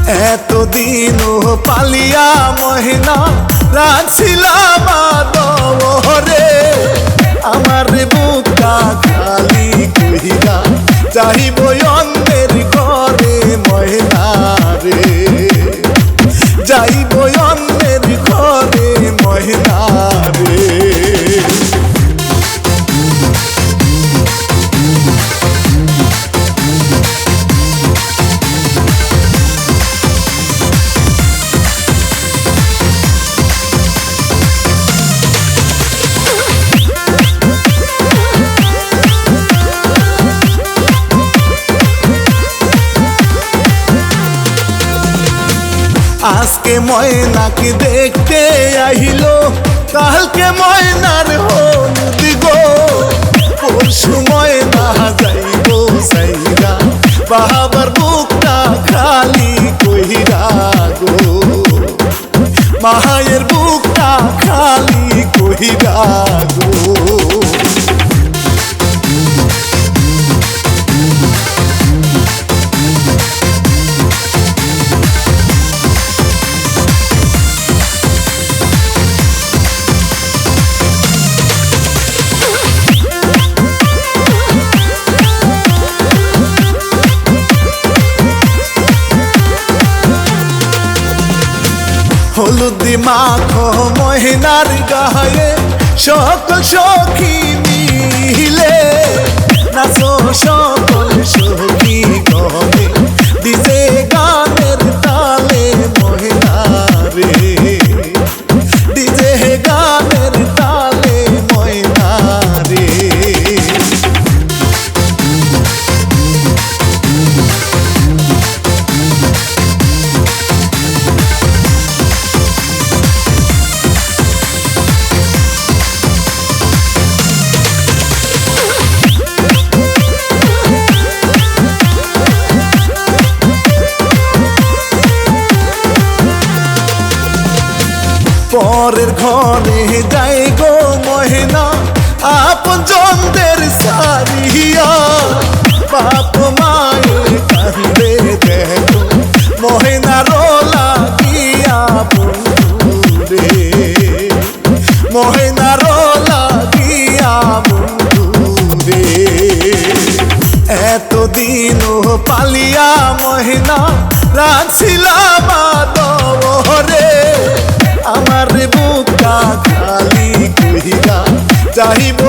এতদিন পালিয়া মহিনা রাখছিলাম আদরে, আমার বুকটা খালি কহিরা চাহিব অন্যের ঘরে মহিনা রে, যাইব অন্যের ঘরে মহিনা রে। আজকে ময়নাকে দেখতে আহিলো, কালকে ময়নার হলুদ গো, পরশু ময়না যাইব সাইরা বাবার বুকটা খালি কইরা গো, মায়ের বুকটা খালি কইরা গো। হলুদ মাখো মহিনার গায়ে সকল সখী মিলে, নাচো সকল সখী গনে ডিজে গানের তালে মহিনা রে, ডিজে গানের তালে মহিনা রে। পরের ঘরে যাই গো মহিনা আপন জনদের সারিয়া, বাপ মায়ের কান্দে দেখো মহিনা রোলা গিয়া বন্ধু রে, মহিনা রোলা গিয়া বন্ধু রে। এতদিন পালিয়া মহিনা রাখছিলাম আদরে, আমার বুকটা খালি কহিরা চাহিব